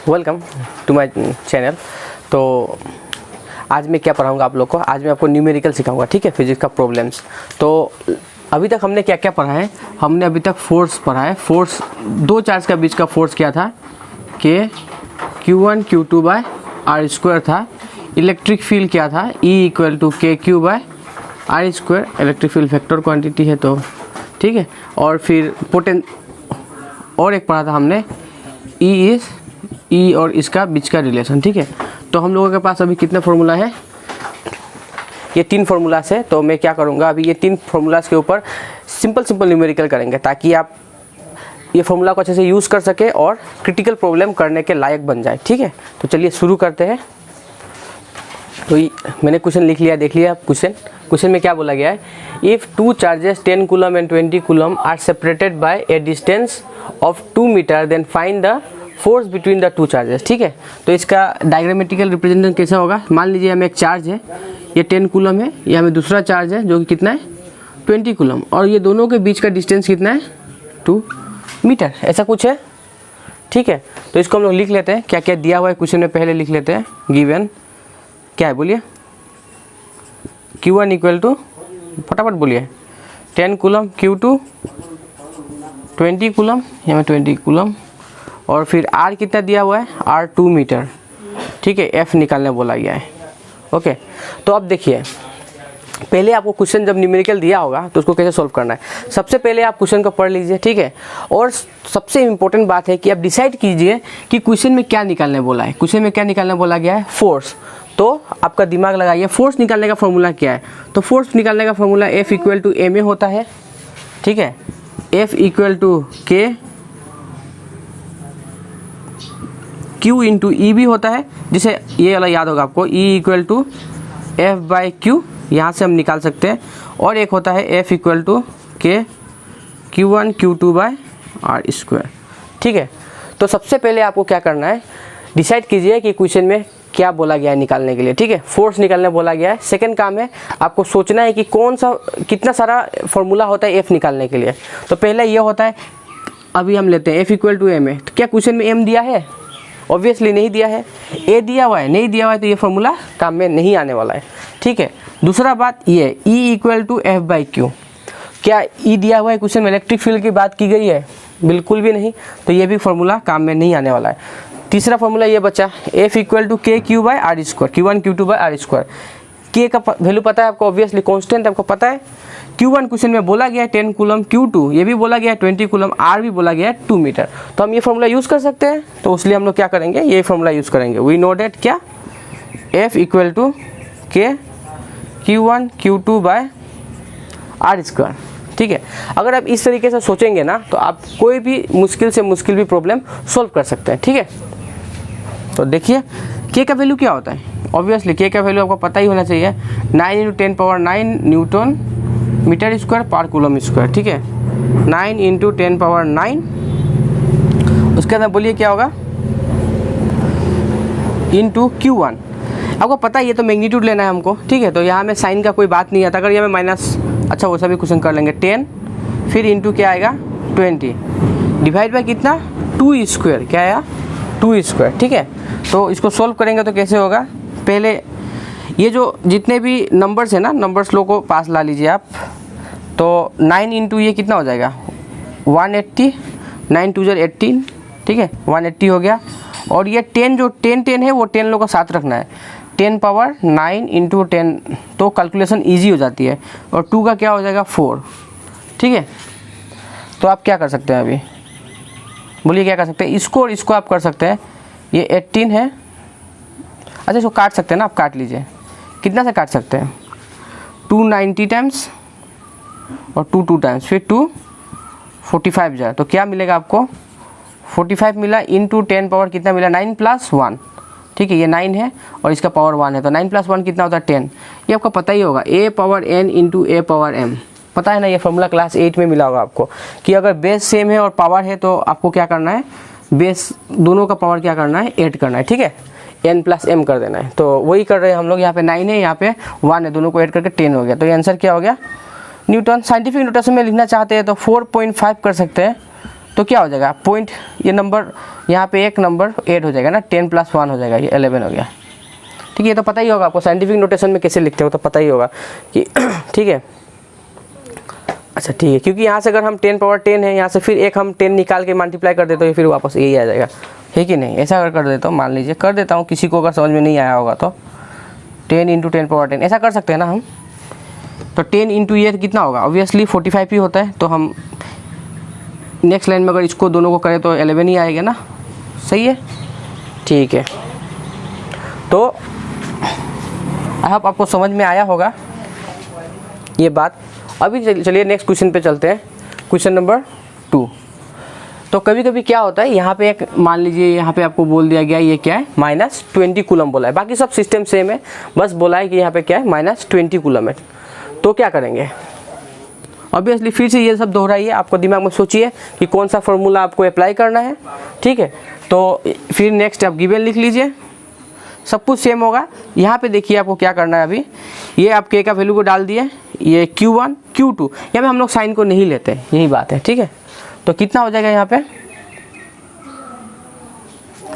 Welcome to my channel. तो आज मैं क्या पढ़ाऊँगा आप लोग को, आज मैं आपको न्यूमेरिकल सिखाऊंगा, ठीक है, फिजिक्स का प्रॉब्लम्स। तो अभी तक हमने क्या क्या पढ़ा है, हमने अभी तक फोर्स पढ़ा है। फोर्स दो चार्ज का बीच का फोर्स क्या था, K Q1 Q2 by R square था। इलेक्ट्रिक फील्ड क्या था, E equal to K Q by R square. Electric field vector quantity है तो ठीक है। और फिर और एक पढ़ा था हमने E और इसका बीच का रिलेशन, ठीक है। तो हम लोगों के पास अभी कितने फार्मूला है, ये 3 फार्मूलास है। तो मैं क्या करूँगा, अभी ये 3 फार्मूलास के ऊपर सिंपल न्यूमेरिकल करेंगे ताकि आप ये फार्मूला को अच्छे से यूज़ कर सके और क्रिटिकल प्रॉब्लम करने के लायक बन जाए, ठीक है। तो चलिए शुरू करते हैं। तो मैंने क्वेश्चन लिख लिया, देख लिया क्वेश्चन में क्या बोला गया है, if 2 charges 10 coulomb and 20 coulomb are separated by a distance of 2 metre then find the force between the 2 charges, ठीक है। तो इसका डायग्रामेटिकल रिप्रेजेंटेशन कैसा होगा, मान लीजिए हमें एक चार्ज है, ये 10 कूलम है, ये हमें दूसरा चार्ज है जो कि कितना है 20 कूलम, और ये दोनों के बीच का डिस्टेंस कितना है 2 मीटर, ऐसा कुछ है, ठीक है। तो इसको हम लोग लिख लेते हैं, क्या क्या दिया हुआ है क्वेश्चन में पहले लिख लेते हैं। गिवन क्या है बोलिए, Q1 इक्वल टू, फटाफट बोलिए, 10 कूलम, Q2 20 कूलम, यहाँ 20 कूलम, और फिर R कितना दिया हुआ है, R 2 मीटर, ठीक है। F निकालने बोला गया है, ओके। तो अब देखिए, पहले आपको क्वेश्चन जब न्यूमेरिकल दिया होगा तो उसको कैसे सॉल्व करना है, सबसे पहले आप क्वेश्चन को पढ़ लीजिए, ठीक है। और सबसे इम्पोर्टेंट बात है कि आप डिसाइड कीजिए कि क्वेश्चन में क्या निकालने बोला है। क्वेश्चन में क्या निकालने बोला गया है, फोर्स। तो आपका दिमाग लगाइए, फोर्स निकालने का फॉर्मूला क्या है। तो फोर्स निकालने का formula F equal to M A होता है, ठीक है। F इक्वल टू के Q इंटू ई भी होता है, जिसे ये वाला याद होगा आपको, E equal to F by Q, यहाँ से हम निकाल सकते हैं। और एक होता है F equal to K Q1 Q2 by R square, ठीक है। तो सबसे पहले आपको क्या करना है, डिसाइड कीजिए कि क्वेश्चन में क्या बोला गया है निकालने के लिए, ठीक है। फोर्स निकालने बोला गया है। सेकंड काम है आपको सोचना है कि कितना सारा फॉर्मूला होता है F निकालने के लिए। तो पहले ये होता है, अभी हम लेते हैं F equal to M A. तो क्या क्वेश्चन में M दिया है, ऑब्वियसली नहीं दिया है। A दिया हुआ है, नहीं दिया हुआ है, तो ये फॉर्मूला काम में नहीं आने वाला है, ठीक है। दूसरा बात ये E equal to F by Q, क्या E दिया हुआ है क्वेश्चन में, इलेक्ट्रिक फील्ड की बात की गई है, बिल्कुल भी नहीं, तो ये भी फॉर्मूला काम में नहीं आने वाला है। तीसरा फॉर्मूला ये बचा, F equal to K Q by R square, Q1 Q2 by R square. K का वैल्यू पता है आपको, ऑब्वियसली कॉन्स्टेंट आपको पता है। Q1 क्वेश्चन में बोला गया है 10 कूलम, Q2 ये भी बोला गया है 20 कूलम, R भी बोला गया है 2 मीटर। तो हम ये फॉर्मूला यूज़ कर सकते हैं, तो इसलिए हम लोग क्या करेंगे, ये फॉर्मूला यूज़ करेंगे। वी नो डेट क्या, F equal to K Q1 Q2 by R square, ठीक है। अगर आप इस तरीके से सोचेंगे ना, तो आप कोई भी मुश्किल से मुश्किल भी प्रॉब्लम सॉल्व कर सकते हैं, ठीक है। तो देखिए के का वैल्यू क्या होता है, ऑब्वियसली के का वैल्यू आपको पता ही होना चाहिए, 9 × 10⁻9 न्यूटन मीटर स्क्वायर पर कूलम स्क्वायर, ठीक है। 9 × 10⁻9, उसके अंदर बोलिए क्या होगा, इंटू Q1। आपको पता है ये तो मैग्नीट्यूड लेना है हमको, ठीक है। तो यहाँ में साइन का कोई बात नहीं आता, अगर यहाँ में माइनस, अच्छा वो सभी क्वेश्चन कर लेंगे, 10 फिर इंटू क्या आएगा 20 डिवाइड बाई कितना 2 स्क्वायर, क्या आया 2 स्क्वायर, ठीक है। तो इसको सॉल्व करेंगे तो कैसे होगा, पहले ये जो जितने भी नंबर्स है ना, नंबर्स लोग को पास ला लीजिए आप। तो 9 इंटू ये कितना हो जाएगा 180, 9 2 18, ठीक है, 180 हो गया। और ये 10 जो 10 है वो 10 लोग को साथ रखना है, 10⁻9 इंटू 10, तो कैलकुलेशन ईजी हो जाती है। और 2 का क्या हो जाएगा 4, ठीक है। तो आप क्या कर सकते हैं, अभी बोलिए क्या कर सकते हैं, इसको और इसको आप कर सकते हैं। ये 18 है, अच्छा इसको काट सकते हैं ना, आप काट लीजिए, कितना से काट सकते हैं, 290 टाइम्स और 2 टाइम्स, फिर 245 जाए, तो क्या मिलेगा आपको 45 मिला, इंटू 10 पावर कितना मिला 9 + 1, ठीक है। ये 9 है और इसका पावर 1 है, तो 9 + 1 कितना होता है 10। ये आपको पता ही होगा, a⁻n इंटू a⁻m, पता है ना, ये फॉर्मूला क्लास 8 में मिला होगा आपको, कि अगर बेस सेम है और पावर है तो आपको क्या करना है, बेस दोनों का पावर क्या करना है, ऐड करना है, ठीक है, n + m कर देना है। तो वही कर रहे हैं हम लोग, यहाँ पे 9 है, यहाँ पे 1 है, दोनों को ऐड करके 10 हो गया। तो ये आंसर क्या हो गया, न्यूटन। साइंटिफिक नोटेशन में लिखना चाहते हैं तो 4.5 कर सकते हैं, तो क्या हो जाएगा पॉइंट, ये नंबर यहाँ पे एक नंबर ऐड हो जाएगा ना, 10 + 1 हो जाएगा, ये 11 हो गया। ठीक है, ये तो पता ही होगा आपको साइंटिफिक नोटेशन में कैसे लिखते हो, तो पता ही होगा कि ठीक है। अच्छा ठीक है, क्योंकि यहाँ से अगर हम 10 है, यहाँ से फिर एक हम 10 निकाल के मल्टीप्लाई कर देते हो, फिर वापस यही आ जाएगा, है कि नहीं। ऐसा अगर कर देता हूँ, मान लीजिए कर देता हूँ, किसी को अगर समझ में नहीं आया होगा तो 10 × 10 ऐसा कर सकते हैं ना हम। तो 10 × ये कितना होगा, ऑब्वियसली 45 ही होता है, तो हम नेक्स्ट लाइन में अगर इसको दोनों को करें तो 11 ही आएगा ना, सही है। ठीक है, तो आपको समझ में आया होगा ये बात। अभी चलिए नेक्स्ट क्वेश्चन पे चलते हैं, क्वेश्चन नंबर 2। तो कभी कभी क्या होता है, यहाँ पे एक मान लीजिए यहाँ पे आपको बोल दिया गया ये क्या है -20 कूलम बोला है, बाकी सब सिस्टम सेम है, बस बोला है कि यहाँ पे क्या है -20 कूलम है। तो क्या करेंगे, ऑब्वियसली फिर से ये सब दोहराइए, आपको दिमाग में सोचिए कि कौन सा फॉर्मूला आपको अप्लाई करना है। ठीक है, तो फिर नेक्स्ट आप गिवन लिख लीजिए, सब कुछ सेम होगा। यहाँ पे देखिए आपको क्या करना है, अभी ये आप k का वैल्यू को डाल दिए, ये Q1 Q2, यहाँ पे हम लोग साइन को नहीं लेते, यही बात है। ठीक है, तो कितना हो जाएगा यहाँ पे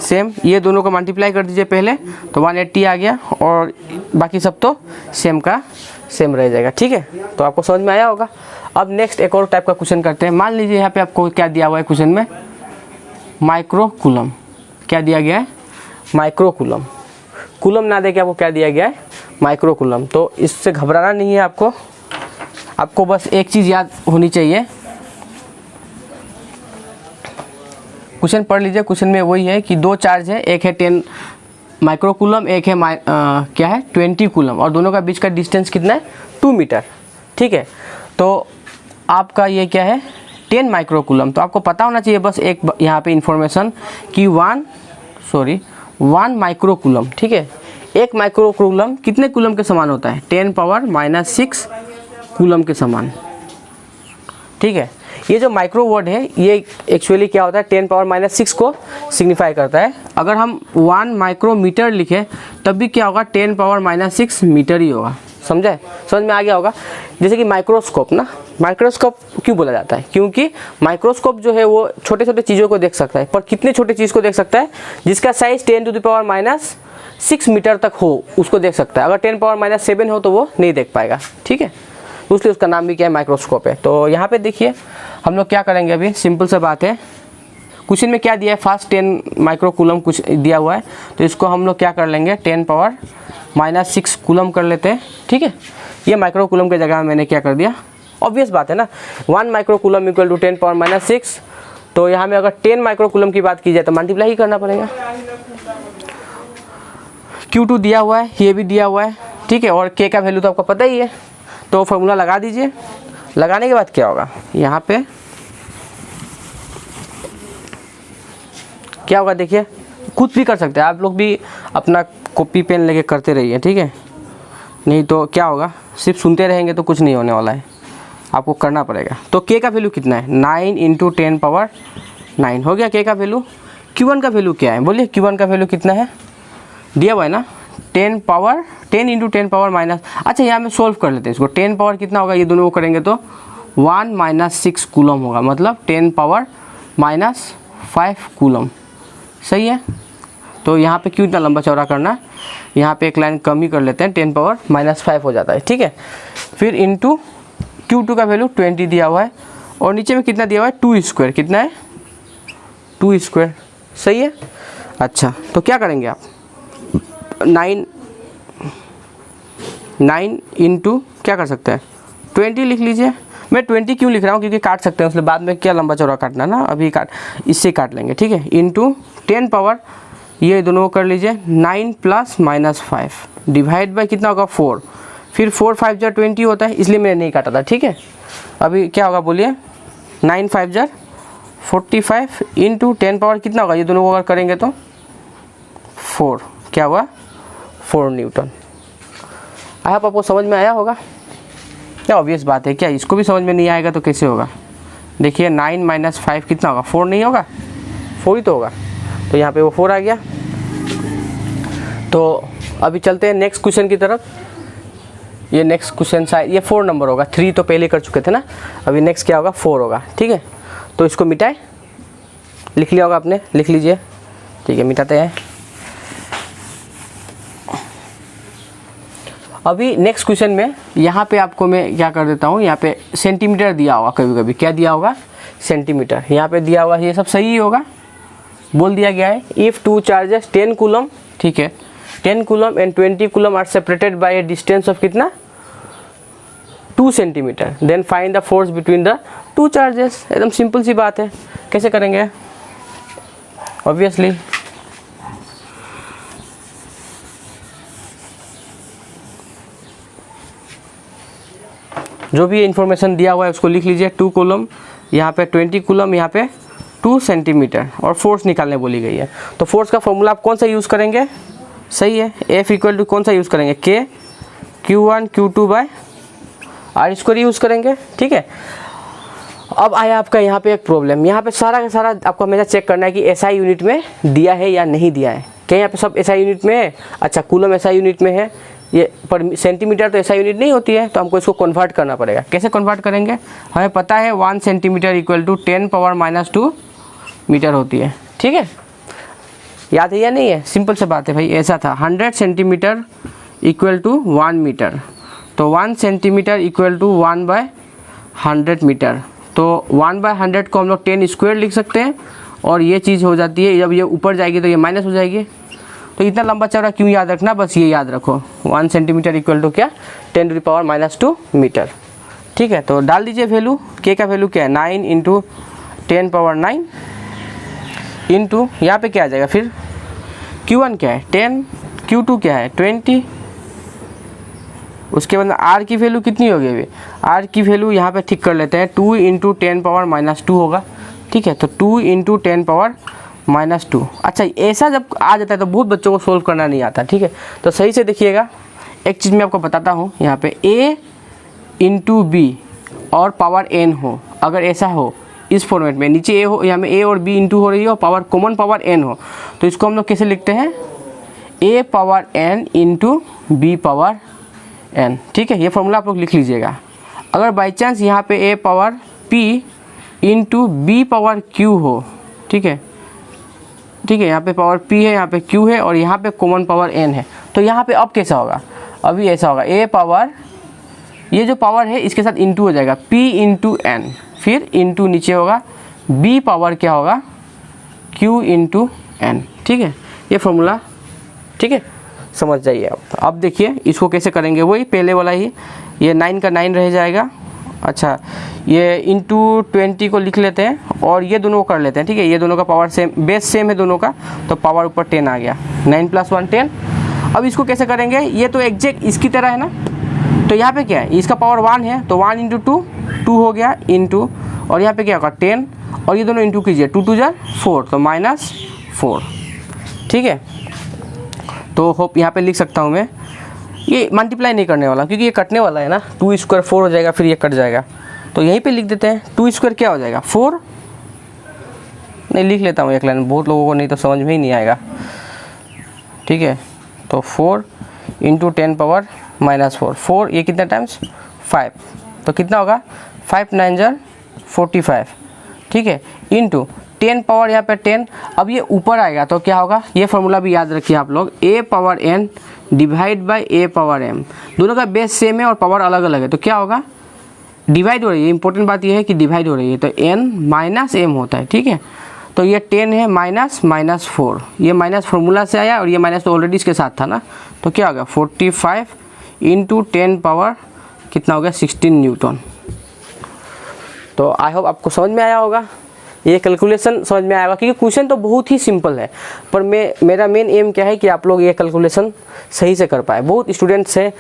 सेम, ये दोनों को मल्टीप्लाई कर दीजिए पहले, तो 180 आ गया, और बाकी सब तो सेम का सेम रह जाएगा। ठीक है, तो आपको समझ में आया होगा। अब नेक्स्ट एक और टाइप का क्वेश्चन करते हैं। मान लीजिए यहाँ पे आपको क्या दिया हुआ है क्वेश्चन में, माइक्रो कूलम, क्या दिया गया है माइक्रो कूलम, कूलम ना दे के आपको क्या दिया गया है माइक्रो कूलम। तो इससे घबराना नहीं है आपको बस एक चीज़ याद होनी चाहिए, क्वेश्चन पढ़ लीजिए। क्वेश्चन में वही है कि दो चार्ज है, एक है 10 माइक्रो कूलम, एक है क्या है 20 कूलम, और दोनों का बीच का डिस्टेंस कितना है 2 मीटर। ठीक है, तो आपका ये क्या है 10 माइक्रो कूलम, तो आपको पता होना चाहिए बस एक यहाँ पे इंफॉर्मेशन कि 1 माइक्रो कूलम। ठीक है, एक माइक्रो कूलम कितने कूलम के समान होता है 10⁻⁻6 कूलम के समान। ठीक है, ये जो माइक्रो वर्ड है ये एक्चुअली क्या होता है 10⁻⁻6 को सिग्निफाई करता है। अगर हम 1 माइक्रोमीटर लिखे तब भी क्या होगा 10⁻⁻6 मीटर ही होगा, समझे, समझ में आ गया होगा। जैसे कि माइक्रोस्कोप ना, माइक्रोस्कोप क्यों बोला जाता है, क्योंकि माइक्रोस्कोप जो है वो छोटे छोटे चीज़ों को देख सकता है, पर कितने छोटे चीज़ को देख सकता है, जिसका साइज 10⁻⁻6 मीटर तक हो उसको देख सकता है। अगर 10⁻⁻7 हो तो वो नहीं देख पाएगा। ठीक है, इसलिए उसका नाम भी क्या है माइक्रोस्कोप है। तो यहाँ पे देखिए हम लोग क्या करेंगे, अभी सिंपल सा बात है, क्वेश्चन में क्या दिया है फर्स्ट 10 माइक्रो कूलम कुछ दिया हुआ है, तो इसको हम लोग क्या कर लेंगे 10⁻⁻6 कूलम कर लेते हैं। ठीक है, ये माइक्रो कूलम की जगह मैंने क्या कर दिया, ऑब्वियस बात है ना, 1 माइक्रो कूलम इक्वल टू 10⁻⁻6, तो यहाँ में अगर 10 माइक्रो कूलम की बात की जाए तो मल्टीप्लाई ही करना पड़ेगा। Q2 दिया हुआ है, ये भी दिया हुआ है। ठीक है, और K का वैल्यू तो आपको पता ही है, तो फॉर्मूला लगा दीजिए। लगाने के बाद क्या होगा, यहाँ पे क्या होगा देखिए, खुद भी कर सकते हैं आप लोग भी, अपना कॉपी पेन लेके करते रहिए। ठीक है, नहीं तो क्या होगा, सिर्फ सुनते रहेंगे तो कुछ नहीं होने वाला है, आपको करना पड़ेगा। तो K का वैल्यू कितना है 9 × 10⁻9 हो गया K का वैल्यू। Q1 का वैल्यू क्या है बोलिए, Q1 का वैल्यू कितना है, दिया हुआ है ना 10 × 10⁻⁻। अच्छा यहाँ में सोल्व कर लेते हैं इसको, 10 पावर कितना होगा, ये दोनों को करेंगे तो 1-6 कूलम होगा, मतलब 10⁻⁻5 कूलम। सही है, तो यहाँ पे क्यों इतना लंबा चौड़ा करना, यहाँ पे एक लाइन कम ही कर लेते हैं, 10⁻⁻5 हो जाता है। ठीक है, फिर इंटू Q2 का वैल्यू 20 दिया हुआ है, और नीचे में कितना दिया हुआ है 2², कितना है 2²। सही है, अच्छा तो क्या करेंगे आप 9 इंटू क्या कर सकते हैं 20 लिख लीजिए। मैं 20 क्यों लिख रहा हूँ, क्योंकि काट सकते हैं उसके बाद में, क्या लंबा चौड़ा काटना ना, अभी इससे काट लेंगे। ठीक है, इंटू 10 पावर, ये दोनों को कर लीजिए 9 + -5 डिवाइड बाय कितना होगा 4, फिर 4 5 × 20 होता है, इसलिए मैंने नहीं काटा था। ठीक है, अभी क्या होगा बोलिए 9 5 × 45 इंटू 10 पावर कितना होगा, ये दोनों को अगर करेंगे तो 4, क्या हुआ 4 न्यूटन। आपको समझ में आया होगा, क्या ऑब्वियस बात है, क्या इसको भी समझ में नहीं आएगा तो कैसे होगा। देखिए 9 - 5 कितना होगा 4 नहीं होगा, 4 ही तो होगा, तो यहाँ पे वो 4 आ गया। तो अभी चलते हैं नेक्स्ट क्वेश्चन की तरफ। ये नेक्स्ट क्वेश्चन शायद ये 4 नंबर होगा, 3 तो पहले कर चुके थे ना, अभी नेक्स्ट क्या होगा 4 होगा। ठीक है, तो इसको मिटाए, लिख लिया होगा आपने, लिख लीजिए। ठीक है, मिटाते हैं। अभी नेक्स्ट क्वेश्चन में यहाँ पे आपको मैं क्या कर देता हूँ, यहाँ पे सेंटीमीटर दिया होगा, कभी कभी क्या दिया होगा, सेंटीमीटर यहाँ पे दिया होगा, ये सब सही ही होगा, बोल दिया गया है। इफ़ टू चार्जेस 10 कूलम, ठीक है, 10 coulomb and 20 coulomb are separated by a distance of कितना, 2 centimetre, then find the force between the 2 charges. एकदम सिंपल सी बात है, कैसे करेंगे, ऑब्वियसली जो भी इंफॉर्मेशन दिया हुआ है उसको लिख लीजिए। 2 कूलम, यहाँ पे 20 कूलम, यहाँ पे 2 सेंटीमीटर, और फोर्स निकालने बोली गई है। तो फोर्स का फॉर्मूला आप कौन सा यूज़ करेंगे, सही है, F इक्वल टू कौन सा यूज़ करेंगे, K Q1 Q2 by R square use करेंगे। ठीक है, अब आया आपका यहाँ पे एक प्रॉब्लम, यहाँ पे सारा का सारा आपको हमेशा चेक करना है कि SI यूनिट में दिया है या नहीं दिया है। क्या यहाँ पे सब SI यूनिट में है, अच्छा कूलम SI यूनिट में है, ये पर सेंटीमीटर तो SI यूनिट नहीं होती है, तो हमको इसको कन्वर्ट करना पड़ेगा। कैसे कन्वर्ट करेंगे, हमें पता है 1 सेंटीमीटर इक्वल टू 10⁻⁻2 मीटर होती है। ठीक है, याद है या नहीं है, सिंपल से बात है भाई, ऐसा था 100 सेंटीमीटर इक्वल टू 1 मीटर, तो 1 सेंटीमीटर इक्वल टू 1/100 मीटर, तो 1/100 को हम लोग 10 स्क्वायर लिख सकते हैं, और ये चीज़ हो जाती है, जब ये ऊपर जाएगी तो ये माइनस हो जाएगी। तो इतना लंबा चौड़ा क्यों याद रखना, बस ये याद रखो 1 सेंटीमीटर इक्वल टू क्या, 10⁻⁻2 मीटर। ठीक है, तो डाल दीजिए वैल्यू, K का वैल्यू क्या है 9 इंटू 10⁻9 इंटू यहाँ पे क्या आ जाएगा, फिर Q1 क्या है 10, Q2 क्या है 20, उसके बाद R की वैल्यू कितनी होगी, अभी R की वैल्यू यहाँ पे ठीक कर लेते हैं, 2 इंटू 10⁻⁻2 होगा। ठीक है, तो 2 इंटू 10⁻⁻2। अच्छा, ऐसा जब आ जाता है तो बहुत बच्चों को सोल्व करना नहीं आता। ठीक है, तो सही से देखिएगा, एक चीज़ मैं आपको बताता हूँ, यहाँ पे A इंटू B और पावर n हो, अगर ऐसा हो इस फॉर्मेट में, नीचे A हो, यहाँ में A और B इंटू हो रही हो, पावर कॉमन पावर n हो, तो इसको हम लोग कैसे लिखते हैं, A power n into B power n। ठीक है, ये फॉर्मूला आप लोग लिख लीजिएगा। अगर बाई चांस यहाँ पे A power P into B power Q हो, ठीक है, ठीक है, यहाँ पे पावर P है, यहाँ पे Q है, और यहाँ पे कॉमन पावर n है, तो यहाँ पे अब कैसा होगा, अभी ऐसा होगा, A पावर, ये जो पावर है इसके साथ इंटू हो जाएगा, P इंटू n, फिर इंटू नीचे होगा B पावर क्या होगा, Q इंटू n। ठीक है, ये फॉर्मूला, ठीक है, समझ जाइए आप। अब देखिए इसको कैसे करेंगे, वही पहले वाला ही, ये 9 का 9 रह जाएगा। अच्छा, ये इंटू 20 को लिख लेते हैं, और ये दोनों को कर लेते हैं। ठीक है, ये दोनों का पावर सेम, बेस सेम है दोनों का, तो पावर ऊपर 10 आ गया, 9 + 1 10। अब इसको कैसे करेंगे, ये तो एग्जैक्ट इसकी तरह है ना, तो यहाँ पे क्या है, इसका पावर 1 है, तो 1 इंटू 2 2 हो गया, इंटू, और यहाँ पे क्या होगा 10, और ये दोनों इंटू कीजिए, 2 2 = 4, तो -4। ठीक है, तो होप यहाँ पे लिख सकता हूँ मैं, ये मल्टीप्लाई नहीं करने वाला क्योंकि ये कटने वाला है ना, 2 स्क्वायर 4 हो जाएगा, फिर ये कट जाएगा, तो यहीं पे लिख देते हैं 2 स्क्वायर क्या हो जाएगा 4, नहीं लिख लेता हूँ एक लाइन, बहुत लोगों को नहीं तो समझ में ही नहीं आएगा। ठीक है, तो 4 इंटू 10⁻⁻4, 4 ये कितना टाइम्स 5, तो कितना होगा 5 9 = 45। ठीक है, इंटू 10 पावर यहाँ पे 10, अब ये ऊपर आएगा तो क्या होगा, ये फॉर्मूला भी याद रखिए आप लोग, A power n divide by A power m, दोनों का बेस सेम है और पावर अलग अलग है, तो क्या होगा, डिवाइड हो रही है, इंपॉर्टेंट बात ये है कि डिवाइड हो रही है, तो n माइनस m होता है। ठीक है, तो ये 10 है -4, ये माइनस फार्मूला से आया, और ये माइनस तो ऑलरेडी इसके साथ था ना, तो क्या होगा 45 इंटू 10 पावर कितना हो गया 16 न्यूटन। तो आई होप आपको समझ में आया होगा, ये कैलकुलेशन समझ में आएगा, क्योंकि क्वेश्चन तो बहुत ही सिंपल है, पर मेरा मेन एम क्या है कि आप लोग ये कैलकुलेशन सही से कर पाए। बहुत स्टूडेंट्स हैं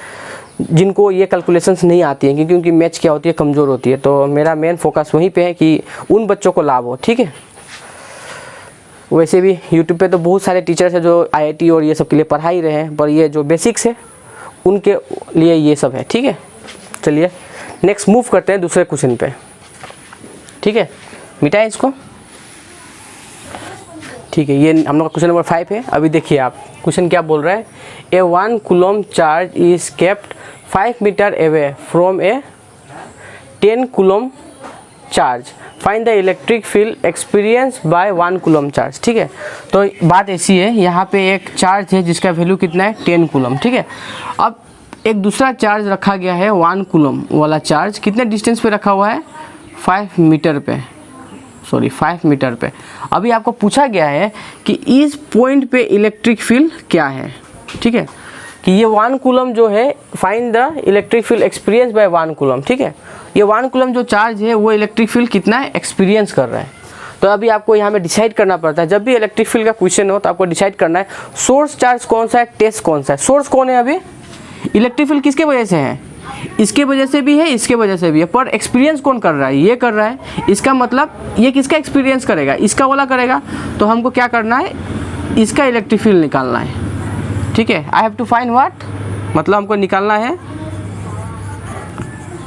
जिनको ये कैलकुलेशंस नहीं आती हैं, क्योंकि उनकी मैथ्स क्या होती है, कमज़ोर होती है, तो मेरा मेन फोकस वहीं पे है कि उन बच्चों को लाभ हो। ठीक है, वैसे भी यूट्यूब पे तो बहुत सारे टीचर्स हैं जो IIT और ये सब के लिए पढ़ा ही रहे हैं, पर ये जो बेसिक्स है उनके लिए ये सब है। ठीक है, चलिए नेक्स्ट मूव करते हैं दूसरे क्वेश्चन पे। ठीक है, मिटाएं इसको। ठीक है, ये हम लोग का क्वेश्चन नंबर 5 है। अभी देखिए आप क्वेश्चन क्या बोल रहा है, a 1 coulomb charge is kept 5 metre away from a 10 coulomb charge, find the electric field experience by 1 coulomb charge. ठीक है, तो बात ऐसी है, यहाँ पे एक चार्ज है जिसका वैल्यू कितना है 10 कूलम। ठीक है, अब एक दूसरा चार्ज रखा गया है 1 कूलम वाला चार्ज, कितने डिस्टेंस पे रखा हुआ है 5 मीटर पे, सॉरी 5 मीटर पे। अभी आपको पूछा गया है कि इस पॉइंट पे इलेक्ट्रिक फील्ड क्या है। ठीक है, कि ये 1 कूलम जो है, find the electric field experience by 1 coulomb. ठीक है, ये 1 कूलम जो चार्ज है वो इलेक्ट्रिक फील्ड कितना है एक्सपीरियंस कर रहा है। तो अभी आपको यहाँ में डिसाइड करना पड़ता है, जब भी इलेक्ट्रिक फील्ड का क्वेश्चन हो तो आपको डिसाइड करना है सोर्स चार्ज कौन सा है, टेस्ट कौन सा है। सोर्स कौन है, अभी इलेक्ट्रिक फील्ड किसके वजह से है, इसके वजह से भी है, इसके वजह से भी है, पर एक्सपीरियंस कौन कर रहा है, ये कर रहा है। इसका मतलब ये किसका एक्सपीरियंस करेगा, इसका वाला करेगा। तो हमको क्या करना है, इसका इलेक्ट्रिक फील्ड निकालना है। ठीक है, I have to find what, मतलब हमको निकालना है,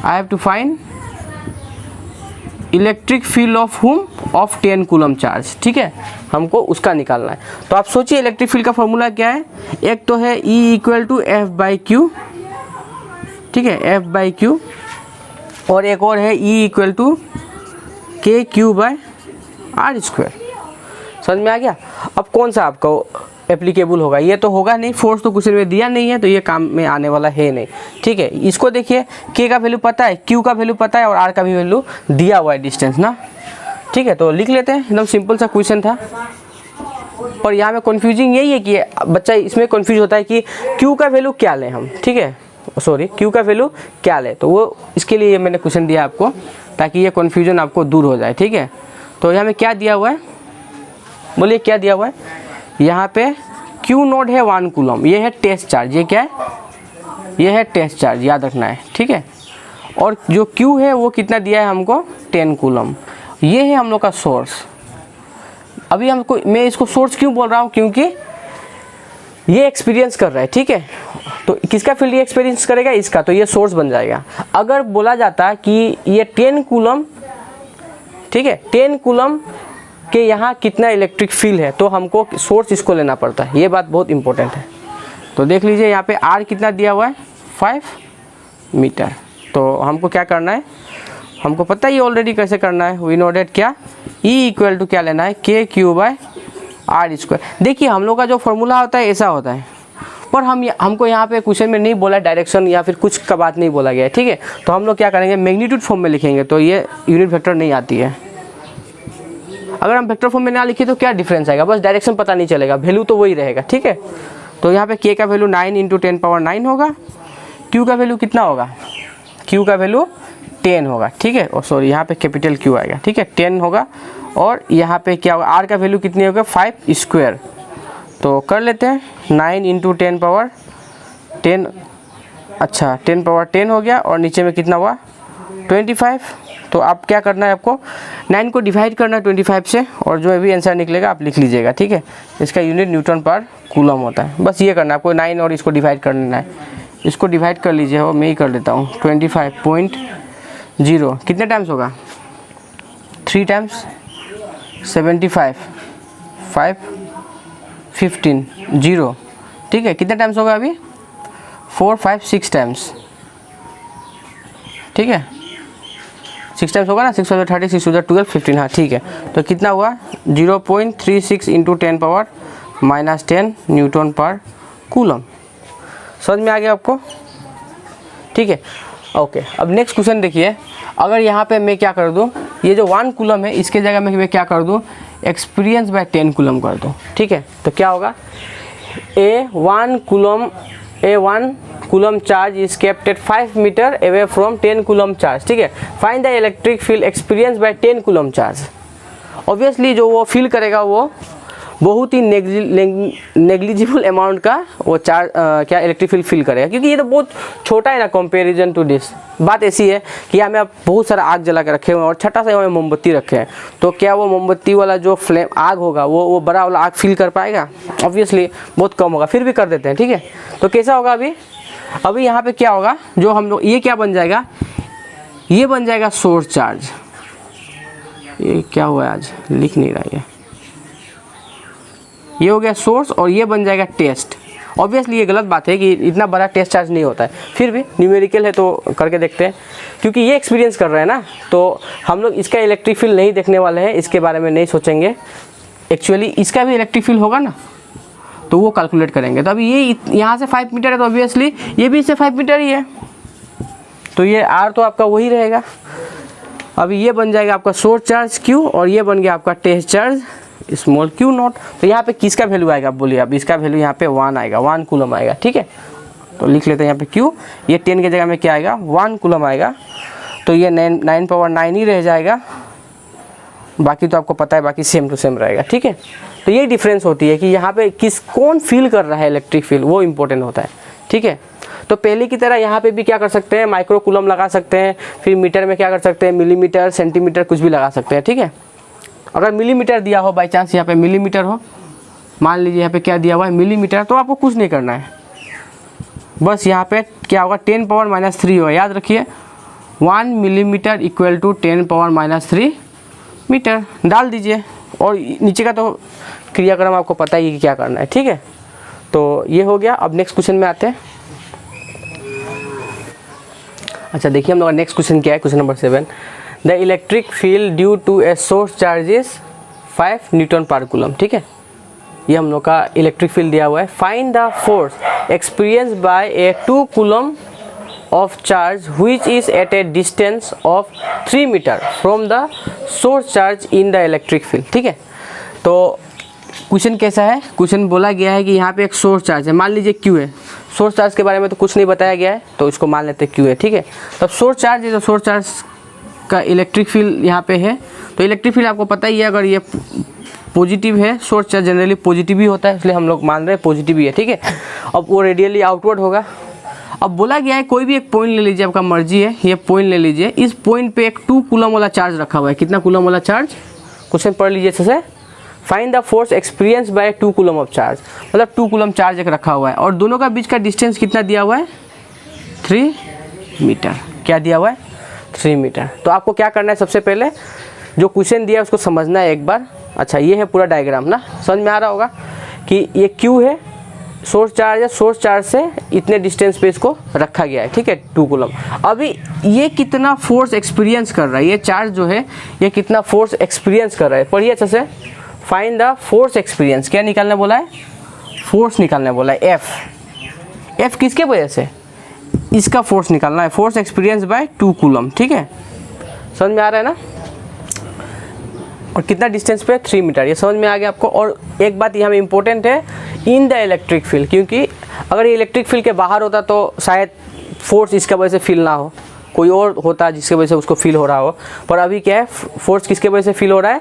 I have to find electric field of hmm, of 10 coulomb charge. ठीक है, हमको उसका निकालना है। तो आप सोचिए इलेक्ट्रिक फील्ड का फॉर्मूला क्या है, एक तो है E इक्वल टू F/Q। ठीक है, F/Q, और एक और है E इक्वल टू KQ/R²। समझ में आ गया। अब कौन सा आपको एप्लीकेबल होगा, ये तो होगा नहीं, फोर्स तो क्वेश्चन में दिया नहीं है, तो ये काम में आने वाला है नहीं। ठीक है, इसको देखिए, K का वैल्यू पता है, Q का वैल्यू पता है, और R का भी वैल्यू दिया हुआ है डिस्टेंस ना। ठीक है, तो लिख लेते हैं, एकदम सिंपल सा क्वेश्चन था। और यहाँ में कन्फ्यूजिंग यही है कि बच्चा इसमें कन्फ्यूज होता है कि Q का वैल्यू क्या लें हम। ठीक है, सॉरी, Q का वैल्यू क्या लें, तो वो इसके लिए मैंने क्वेश्चन दिया आपको, ताकि ये कन्फ्यूजन आपको दूर हो जाए। ठीक है, तो यहाँ में क्या दिया हुआ है, बोलिए क्या दिया हुआ है, यहाँ पे Q नोड है 1 कूलम, ये है टेस्ट चार्ज, ये क्या है, ये है टेस्ट चार्ज, याद रखना है। ठीक है, और जो Q है वो कितना दिया है हमको 10 कूलम, ये है हम लोग का सोर्स। अभी हमको, मैं इसको सोर्स क्यों बोल रहा हूँ, क्योंकि ये एक्सपीरियंस कर रहा है। ठीक है, तो किसका फील्ड ये एक्सपीरियंस करेगा, इसका, तो ये सोर्स बन जाएगा। अगर बोला जाता कि ये 10 कूलम, ठीक है, 10 कूलम के यहाँ कितना इलेक्ट्रिक फील्ड है, तो हमको सोर्स इसको लेना पड़ता है, ये बात बहुत इंपॉर्टेंट है। तो देख लीजिए यहाँ पे R कितना दिया हुआ है 5 मीटर। तो हमको क्या करना है, हमको पता ही ऑलरेडी कैसे करना है, वी नो डेट क्या, E इक्वल टू क्या लेना है KQ/R²। देखिए हम लोग का जो फॉर्मूला होता है ऐसा होता है, पर हमको यहाँ पे क्वेश्चन में नहीं बोला डायरेक्शन या फिर कुछ का बात नहीं बोला गया है। ठीक है, तो हम लोग क्या करेंगे, मैग्नीट्यूड फॉर्म में लिखेंगे, तो ये यूनिट वेक्टर नहीं आती है। अगर हम वेक्टर फॉर्म में ना लिखे तो क्या डिफरेंस आएगा, बस डायरेक्शन पता नहीं चलेगा, वैल्यू तो वही रहेगा। ठीक है, तो यहाँ पे K का वैल्यू 9 × 10⁻9 होगा, Q का वैल्यू कितना होगा, Q का वैल्यू 10 होगा। ठीक है, और सॉरी यहाँ पे कैपिटल Q आएगा। ठीक है, 10 होगा, और यहाँ पे क्या होगा, R का वैल्यू कितनी होगा 5²। तो कर लेते हैं 9 × 10⁻10, अच्छा 10⁻10 हो गया, और नीचे में कितना हुआ 25। तो आप क्या करना है, आपको 9 को डिवाइड करना है 25 से, और जो भी आंसर निकलेगा आप लिख लीजिएगा। ठीक है, इसका यूनिट न्यूटन पर कूलम होता है, बस ये करना है आपको, 9 और इसको डिवाइड करना है, इसको डिवाइड कर लीजिए, और मैं ही कर लेता हूँ 25.0 कितने टाइम्स होगा, 3 टाइम्स 75 5 15 0। ठीक है, कितने टाइम्स होगा अभी 4 5 6 टाइम्स। ठीक है, 6 टाइम्स होगा ना, 6 × 30 6 × 12 15। हाँ ठीक है, तो कितना हुआ 0.36 × 10⁻−10 न्यूटन पर कूलम। समझ में आ गया आपको। ठीक है, ओके। अब नेक्स्ट क्वेश्चन देखिए, अगर यहाँ पे मैं क्या कर दूँ, ये जो 1 कूलम है इसके जगह में मैं क्या कर दूँ, एक्सपीरियंस बाय 10 कूलम कर दूँ। ठीक है, तो क्या होगा, A1 coulomb charge is kept at 5 metre away from 10 coulomb charge. ठीक है, find the electric field experience by 10 coulomb charge. Obviously जो वो फील करेगा वो बहुत ही नेग्लिजिबल अमाउंट का वो चार्ज क्या इलेक्ट्रिक फील्ड फील करेगा, क्योंकि ये तो बहुत छोटा है ना कंपैरिजन टू दिस। बात ऐसी है कि यहाँ में आप बहुत सारा आग जला के रखे हुए हैं और छोटा सा यहाँ में मोमबत्ती रखे हैं, तो क्या वो मोमबत्ती वाला जो फ्लेम आग होगा वो बड़ा वाला आग फील कर पाएगा? ऑब्वियसली बहुत कम होगा, फिर भी कर देते हैं। ठीक है, तो कैसा होगा अभी यहाँ पे क्या होगा, जो हम लोग ये क्या बन जाएगा, ये बन जाएगा सोर्स चार्ज। ये क्या हुआ है आज लिख नहीं रहा है, ये हो गया सोर्स और ये बन जाएगा टेस्ट, ऑब्वियसली ये गलत बात है कि इतना बड़ा टेस्ट चार्ज नहीं होता है, फिर भी न्यूमेरिकल है तो करके देखते हैं, क्योंकि ये एक्सपीरियंस कर रहे हैं ना, तो हम लोग इसका इलेक्ट्रिक फील्ड नहीं देखने वाले हैं, इसके बारे में नहीं सोचेंगे। एक्चुअली इसका भी इलेक्ट्रिक फील्ड होगा ना, तो वो कैलकुलेट करेंगे। तो अभी ये यहाँ से 5 मीटर है, तो ऑब्वियसली ये भी इससे 5 मीटर ही है, तो ये R तो आपका वही रहेगा। अभी ये बन जाएगा आपका सोर्स चार्ज Q, और ये बन गया आपका test charge small q naught. तो यहाँ पे किसका वैल्यू आएगा आप बोलिए? अब इसका वैल्यू यहाँ पे 1 आएगा, 1 कूलम आएगा, ठीक है। तो लिख लेते हैं यहाँ पे q, ये 10 के जगह में क्या आएगा? 1 कूलम आएगा। तो ये 9 पावर 9 ही रह जाएगा, बाकी तो आपको पता है, बाकी सेम टू सेम रहेगा, ठीक है। तो ये डिफरेंस होती है कि यहाँ पे कौन फील कर रहा है इलेक्ट्रिक फील्ड, वो इंपॉर्टेंट होता है, ठीक है। तो पहले की तरह यहाँ पे भी क्या कर सकते हैं, माइक्रो कूलम लगा सकते हैं, फिर मीटर में क्या कर सकते हैं, मिलीमीटर, सेंटीमीटर, कुछ भी लगा सकते हैं, ठीक है। अगर मिलीमीटर दिया हो, बाई चांस यहाँ पे मिलीमीटर हो, मान लीजिए यहाँ पे क्या दिया हुआ है मिलीमीटर, तो आपको कुछ नहीं करना है, बस यहाँ पे क्या होगा 10 पावर -3 हो, याद रखिए 1 millimetre equal to 10 power -3 metre डाल दीजिए, और नीचे का तो क्रियाक्रम आपको पता ही कि क्या करना है, ठीक है। तो ये हो गया। अब नेक्स्ट क्वेश्चन में आते हैं। अच्छा देखिए हम लोग का नेक्स्ट क्वेश्चन क्या है, question number 7। The electric field due to a source charge is 5 newton per coulomb, ठीक है। ये हम लोग का इलेक्ट्रिक फील्ड दिया हुआ है। Find the force experience by a 2 coulomb of charge which is at a distance of 3 metre from the source charge in the electric field, ठीक है। तो क्वेश्चन कैसा है, क्वेश्चन बोला गया है कि यहाँ पे एक सोर्स चार्ज है, मान लीजिए Q है। सोर्स चार्ज के बारे में तो कुछ नहीं बताया गया है, तो इसको मान लेते हैं Q है, ठीक है। तब सोर्स चार्ज है, तो सोर्स चार्ज का इलेक्ट्रिक फील्ड यहाँ पे है। तो इलेक्ट्रिक फील्ड आपको पता ही है, अगर ये पॉजिटिव है, सोर्स चार्ज जनरली पॉजिटिव ही होता है, इसलिए हम लोग मान रहे हैं पॉजिटिव ही है, ठीक है। अब वो रेडियली आउटवर्ड होगा। अब बोला गया है कोई भी एक पॉइंट ले लीजिए, आपका मर्जी है, ये पॉइंट ले लीजिए, इस पॉइंट पे एक 2 कूलम वाला चार्ज रखा हुआ है। कितना कूलम वाला चार्ज? क्वेश्चन पढ़ लीजिए अच्छे से। Find the force experience bye 2 coulomb of charge, मतलब 2 कूलम चार्ज एक रखा हुआ है, और दोनों का बीच का डिस्टेंस कितना दिया हुआ है? 3 मीटर। क्या दिया हुआ है? 3 मीटर। तो आपको क्या करना है, सबसे पहले जो क्वेश्चन दिया है उसको समझना है एक बार। अच्छा ये है पूरा डायग्राम ना, समझ में आ रहा होगा कि ये Q है, सोर्स चार्ज है, सोर्स चार्ज से इतने डिस्टेंस पे इसको रखा गया है, ठीक है, 2 कूलम। अभी ये कितना फोर्स एक्सपीरियंस कर रहा है, ये चार्ज जो है ये कितना फोर्स एक्सपीरियंस कर रहा है, पढ़िए अच्छे से। फाइंड द फोर्स एक्सपीरियंस, क्या निकालने बोला है? फोर्स निकालने बोला है, F किसके वजह से? इसका फोर्स निकालना है, फोर्स एक्सपीरियंस बाय 2 कूलम, ठीक है। समझ में आ रहा है ना? और कितना डिस्टेंस पे? 3 मीटर, ये समझ में आ गया आपको। और एक बात यहाँ में इम्पोर्टेंट है, इन द इलेक्ट्रिक फील्ड, क्योंकि अगर ये इलेक्ट्रिक फील्ड के बाहर होता तो शायद फोर्स इसका वजह से फील ना हो, कोई और होता जिसके वजह से उसको फील हो रहा हो। पर अभी क्या है, फोर्स किसके वजह से फील हो रहा है?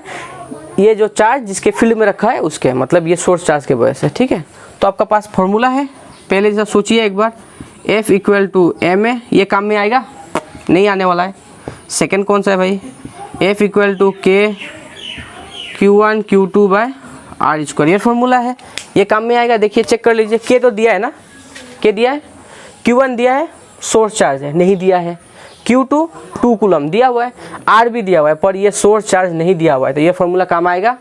ये जो चार्ज जिसके फील्ड में रखा है उसके, मतलब ये सोर्स चार्ज के वजह से, ठीक है। तो आपका पास फॉर्मूला है, पहले जैसा सोचिए एक बार, F equal to M A, ये काम में आएगा? नहीं आने वाला है। सेकेंड कौन सा है भाई? F equal to K Q1 Q2 by R square, ये फॉर्मूला है, ये काम में आएगा। देखिए चेक कर लीजिए, के तो दिया है ना, के दिया है, Q1 दिया है, सोर्स चार्ज है, नहीं दिया है। Q2 2 कूलम दिया हुआ है, R भी दिया हुआ है, पर ये सोर्स चार्ज नहीं दिया हुआ है, तो ये फॉर्मूला काम आएगा?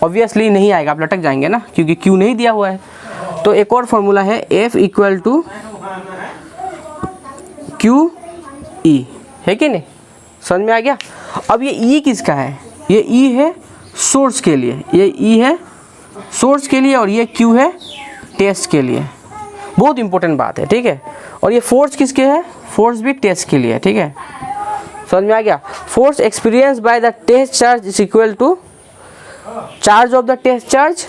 ऑब्वियसली नहीं आएगा, आप लटक जाएंगे ना, क्योंकि Q नहीं दिया हुआ है। तो एक और फॉर्मूला है, F इक्वल टू QE, है कि नहीं? समझ में आ गया? अब ये E किसका है? ये E है सोर्स के लिए, ये E है सोर्स के लिए, और ये Q है टेस्ट के लिए। बहुत इंपॉर्टेंट बात है, ठीक है। और ये फोर्स किसके है? फोर्स भी टेस्ट के लिए, ठीक है। समझ में आ गया? Force experience by the test charge is equal to charge of the test charge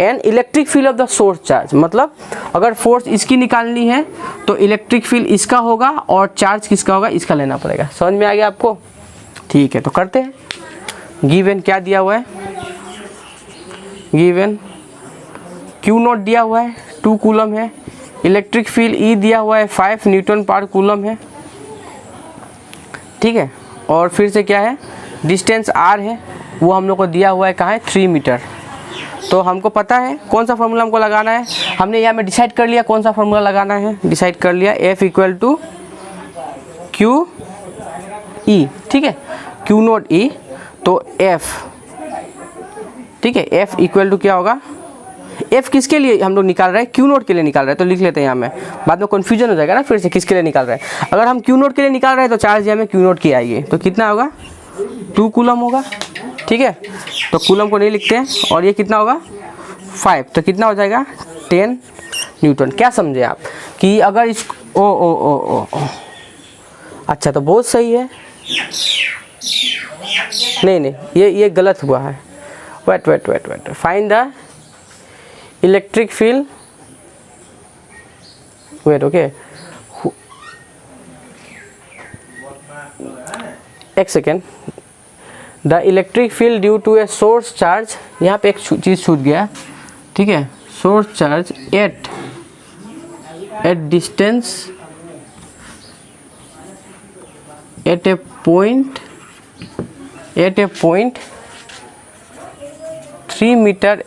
and electric field of the source charge. मतलब अगर फोर्स इसकी निकालनी है तो इलेक्ट्रिक फील्ड इसका होगा, और चार्ज किसका होगा? इसका लेना पड़ेगा। समझ में आ गया आपको? ठीक है, तो करते हैं। गिवन क्या दिया हुआ है? गिवन Q नॉट दिया हुआ है, 2 कूलम है। इलेक्ट्रिक फील्ड E दिया हुआ है, 5 न्यूटन पर कूलम है, ठीक है। और फिर से क्या है, डिस्टेंस R है, वो हम लोग को दिया हुआ है, कहाँ है? 3 मीटर। तो हमको पता है कौन सा फार्मूला हमको लगाना है, हमने यहाँ में डिसाइड कर लिया कौन सा फार्मूला लगाना है, डिसाइड कर लिया, F इक्वल टू QE, ठीक है, Q नॉट E, तो F, ठीक है, F इक्वल टू क्या होगा? एफ किसके लिए हम लोग निकाल रहे हैं, क्यू नोट के लिए निकाल रहे हैं, तो लिख लेते हैं यहाँ में, बाद में कन्फ्यूजन हो जाएगा ना फिर से किसके लिए निकाल रहे हैं। अगर हम क्यू नोट के लिए निकाल रहे हैं तो चार्ज यहाँ में क्यू नोट की आएगी, तो कितना होगा 2 कूलम होगा, ठीक है। तो कूलम को नहीं लिखते हैं, और ये कितना होगा 5, तो कितना हो जाएगा 10 न्यूटन। क्या समझे आप कि अगर इस ओ अच्छा, तो बहुत सही है। नहीं ये गलत हुआ है। Wait find the electric field, wait okay, एक second. The electric field due to a source charge, यहाँ पे एक चीज़ छूट गया, ठीक है। Source charge at distance at a point 3 metre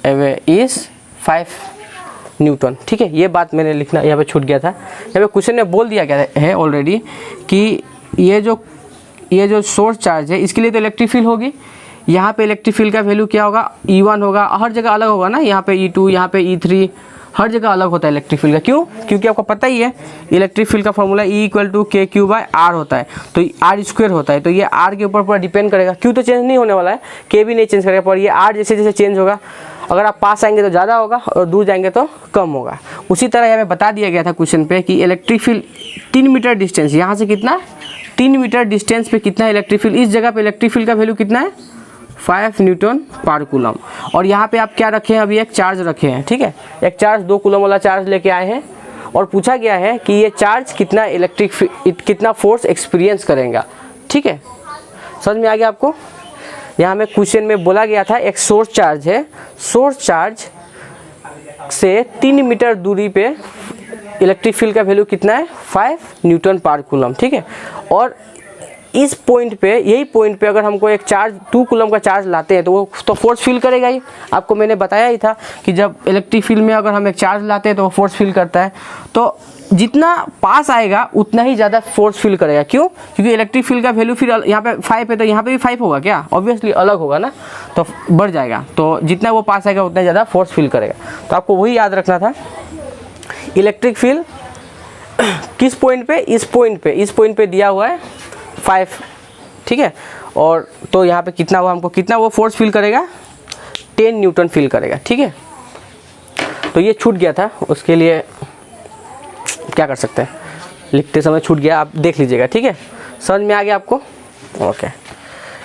away is 5 newton, ठीक है। ये बात मैंने लिखना यहाँ पे छूट गया था। यहाँ पे क्वेश्चन में बोल दिया गया है ऑलरेडी कि ये जो सोर्स चार्ज है इसके लिए तो इलेक्ट्रिक फील्ड होगी। यहाँ पे इलेक्ट्रिक फील्ड का वैल्यू क्या होगा, E1 होगा, हर जगह अलग होगा ना, यहाँ पे E2, यहाँ पे E3, हर जगह अलग होता है इलेक्ट्रिक फील्ड का। क्यों? क्योंकि आपको पता ही है इलेक्ट्रिक फील्ड का फॉर्मूला E = KQ/R होता है, तो R² होता है, तो ये R के ऊपर पूरा डिपेंड करेगा। Q तो चेंज नहीं होने वाला है, K भी नहीं चेंज करेगा, पर ये R जैसे जैसे चेंज होगा, अगर आप पास आएंगे तो ज़्यादा होगा और दूर जाएंगे तो कम होगा। उसी तरह हमें बता दिया गया था क्वेश्चन पे कि इलेक्ट्रिक फील्ड 3 मीटर डिस्टेंस, यहाँ से कितना 3 मीटर डिस्टेंस पे कितना इलेक्ट्रिक फील्ड, इस जगह पे इलेक्ट्रिक फील्ड का वैल्यू कितना है 5 न्यूटन पर कूलम। और यहाँ पे आप क्या रखे हैं, अभी एक चार्ज रखे हैं, ठीक है। एक चार्ज 2 कूलम वाला चार्ज लेके आए हैं और पूछा गया है कि ये चार्ज कितना फोर्स एक्सपीरियंस करेगा, ठीक है। समझ में आ गया आपको? यहाँ में क्वेश्चन में बोला गया था एक सोर्स चार्ज है, सोर्स चार्ज से 3 मीटर दूरी पे इलेक्ट्रिक फील्ड का वैल्यू कितना है 5 न्यूटन पर कूलम, ठीक है। और इस पॉइंट पे, यही पॉइंट पे अगर हमको एक चार्ज 2 कूलम का चार्ज लाते हैं तो वो तो फोर्स फील करेगा ही। आपको मैंने बताया ही था कि जब इलेक्ट्रिक फील्ड में अगर हम एक चार्ज लाते हैं तो वो फोर्स फील करता है, तो जितना पास आएगा उतना ही ज़्यादा फोर्स फील करेगा। क्यों? क्योंकि इलेक्ट्रिक फील्ड का वैल्यू फिर यहाँ पे 5 है, तो यहाँ पे भी 5 होगा क्या, ऑब्वियसली अलग होगा ना, तो बढ़ जाएगा। तो जितना वो पास आएगा उतना ज़्यादा फोर्स फील करेगा। तो आपको वही याद रखना था, इलेक्ट्रिक फील्ड किस पॉइंट पे, इस पॉइंट पे दिया हुआ है 5, ठीक है। और तो यहाँ पे कितना हुआ, हमको कितना वो फोर्स फील करेगा 10 न्यूटन फील करेगा, ठीक है। तो ये छूट गया था, उसके लिए क्या कर सकते हैं, लिखते समय छूट गया, आप देख लीजिएगा, ठीक है। समझ में आ गया आपको? ओके,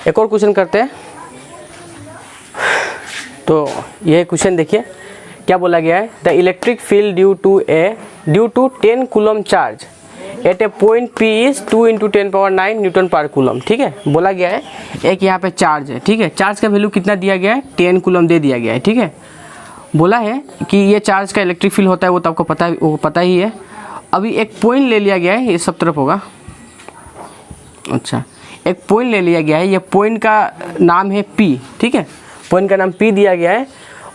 एक और क्वेश्चन करते हैं। तो यह क्वेश्चन देखिए क्या बोला गया है, the electric field due to 10 coulomb charge at a point P is 2 × 10⁹ newton per coulomb, ठीक है। बोला गया है एक यहाँ पे चार्ज है, ठीक है। चार्ज का वैल्यू कितना दिया गया है 10 कूलम दे दिया गया है, ठीक है। बोला है कि ये चार्ज का इलेक्ट्रिक फील्ड होता है, वो तो आपको पता ही है। अभी एक पॉइंट ले लिया गया है, ये सब तरफ होगा, अच्छा, एक पॉइंट ले लिया गया है, ये पॉइंट का नाम है P, ठीक है। पॉइंट का नाम P दिया गया है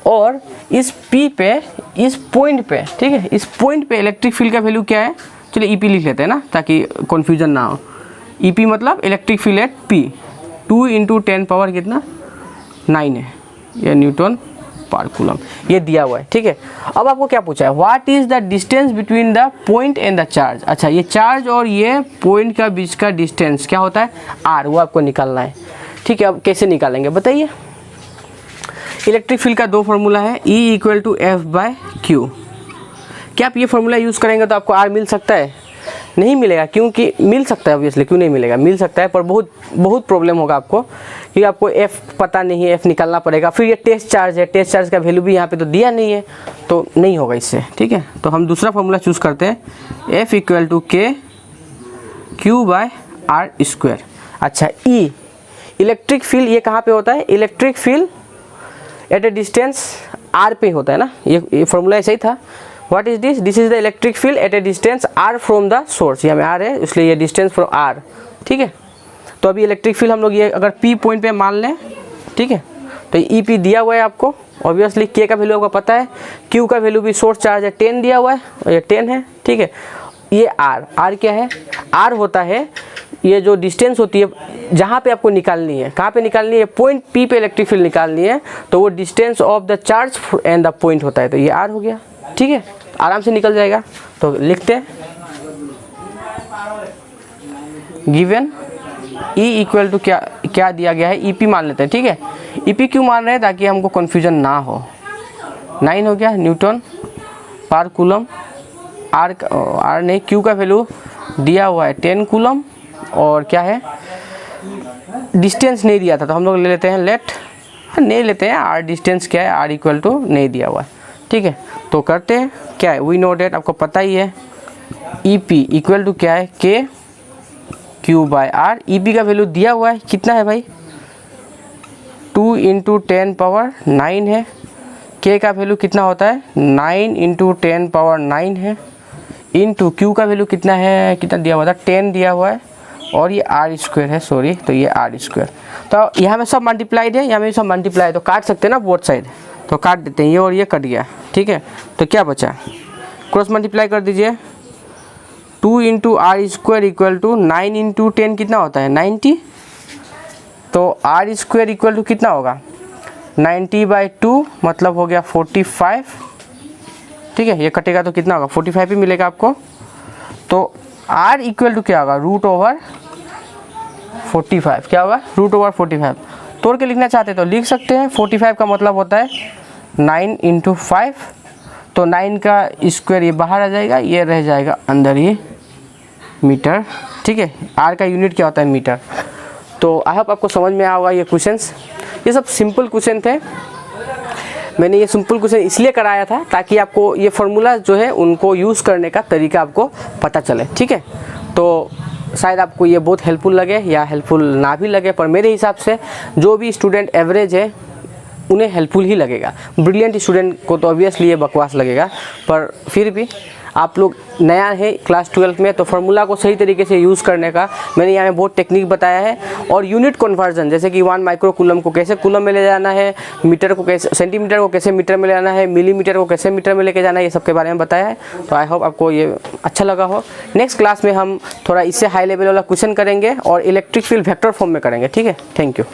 और इस P पे, इस पॉइंट पे, ठीक है, इस पॉइंट पे इलेक्ट्रिक फील्ड का वैल्यू क्या है, चलिए EP लिख लेते हैं ना ताकि कन्फ्यूजन ना हो। EP मतलब इलेक्ट्रिक फील्ड है P, 2 × 10⁻⁹ कितना 9 है, ये न्यूटन पर कूलम, ये दिया हुआ है, ठीक है। अब आपको क्या पूछा है, what is the distance between the point and the charge. अच्छा, ये चार्ज और ये पॉइंट का बीच का डिस्टेंस क्या होता है R, वो आपको निकालना है, ठीक है। अब कैसे निकालेंगे बताइए। इलेक्ट्रिक फील्ड का 2 फार्मूला है, E = F/Q। क्या आप ये फार्मूला यूज़ करेंगे तो आपको R मिल सकता है? नहीं मिलेगा, क्योंकि मिल सकता है ऑब्वियसली, क्यों नहीं मिलेगा, मिल सकता है, पर बहुत प्रॉब्लम होगा आपको, क्योंकि आपको F पता नहीं है, F निकालना पड़ेगा। फिर ये टेस्ट चार्ज है, टेस्ट चार्ज का वैल्यू भी यहाँ पे तो दिया नहीं है, तो नहीं होगा इससे, ठीक है। तो हम दूसरा फार्मूला चूज़ करते हैं, F = KQ/R²। अच्छा, E इलेक्ट्रिक फील्ड ये कहाँ पे होता है, electric field at a distance R पे होता है ना, ये फार्मूला ऐसा ही था। What is this, this is the electric field at a distance R from the source, यहाँ में R है इसलिए ये डिस्टेंस फ्रॉम R, ठीक है। तो अभी इलेक्ट्रिक फील्ड हम लोग ये अगर P पॉइंट पे मान लें, ठीक है, तो EP दिया हुआ है आपको, ऑब्वियसली K का वैल्यू आपको पता है, Q का वैल्यू भी सोर्स चार्ज है 10 दिया हुआ है और ये 10 है, ठीक है। ये R क्या है, R होता है ये जो डिस्टेंस होती है जहाँ पे आपको निकालनी है, कहाँ पे निकालनी है, पॉइंट पी पे इलेक्ट्रिक फील्ड निकालनी है, तो वो distance of the charge and the point होता है, तो ये आर हो गया। ठीक है, आराम से निकल जाएगा। तो लिखते हैं गिवन E इक्वल टू क्या दिया गया है, EP मान लेते हैं। ठीक है, EP क्यों मान रहे हैं, ताकि हमको कन्फ्यूजन ना हो। 9 हो गया न्यूटन पर कूलम। आर नहीं, Q का वैल्यू दिया हुआ है 10 कूलम, और क्या है डिस्टेंस नहीं दिया था, तो हम लोग ले लेते हैं नहीं लेते हैं R डिस्टेंस क्या है, R इक्वल टू नहीं दिया हुआ है। ठीक है, तो करते हैं क्या है, वी नो डेट, आपको पता ही है EP इक्वल टू क्या है, K Q by R। EP का वैल्यू दिया हुआ है, कितना है भाई 2 × 10⁻9 है। K का वैल्यू कितना होता है 9 × 10⁻9 है, इंटू Q का वैल्यू कितना है, कितना दिया हुआ था 10 दिया हुआ है, और ये R² है, सॉरी, तो ये R²। तो यहाँ में सब मल्टीप्लाइड है, यहाँ में सब मल्टीप्लाई, तो काट सकते हैं ना बोथ साइड, तो काट देते हैं, ये और ये कट गया। ठीक है, तो क्या बचा, क्रॉस मल्टीप्लाई कर दीजिए। 2 × R² इक्वल टू 9 × 10 कितना होता है 90, तो R² इक्वल टू कितना होगा 90/2, मतलब हो गया 45। ठीक है, ये कटेगा तो कितना होगा 45 ही मिलेगा आपको। तो R इक्वल टू क्या होगा √45, क्या होगा √45। तोड़ के लिखना चाहते तो लिख सकते हैं, 45 का मतलब होता है 9 × 5, तो 9 का स्क्वायर ये बाहर आ जाएगा, ये रह जाएगा अंदर ही मीटर। ठीक है, R का यूनिट क्या होता है मीटर। तो आई होप आपको समझ में आया होगा ये क्वेश्चंस। ये सब सिंपल क्वेश्चन थे, मैंने ये सिंपल क्वेश्चन इसलिए कराया था ताकि आपको ये फार्मूला जो है उनको यूज़ करने का तरीका आपको पता चले। ठीक है, तो शायद आपको ये बहुत हेल्पफुल लगे या हेल्पफुल ना भी लगे, पर मेरे हिसाब से जो भी स्टूडेंट एवरेज है उन्हें हेल्पफुल ही लगेगा। ब्रिलियंट स्टूडेंट को तो ऑब्वियसली ये बकवास लगेगा, पर फिर भी आप लोग नया है क्लास 12 में, तो फार्मूला को सही तरीके से यूज़ करने का मैंने यहाँ में बहुत टेक्निक बताया है। और यूनिट कन्वर्जन, जैसे कि 1 माइक्रो कूलम को कैसे कूलम में ले जाना है, मीटर को कैसे, सेंटीमीटर को कैसे मीटर में ले जाना है, मिलीमीटर को कैसे मीटर में लेके जाना है, ये सब के बारे में बताया है। तो आई होप आपको ये अच्छा लगा हो। नेक्स्ट क्लास में हम थोड़ा इससे हाई लेवल वाला क्वेश्चन करेंगे और इलेक्ट्रिक फील्ड वेक्टर फॉर्म में करेंगे। ठीक है, थैंक यू।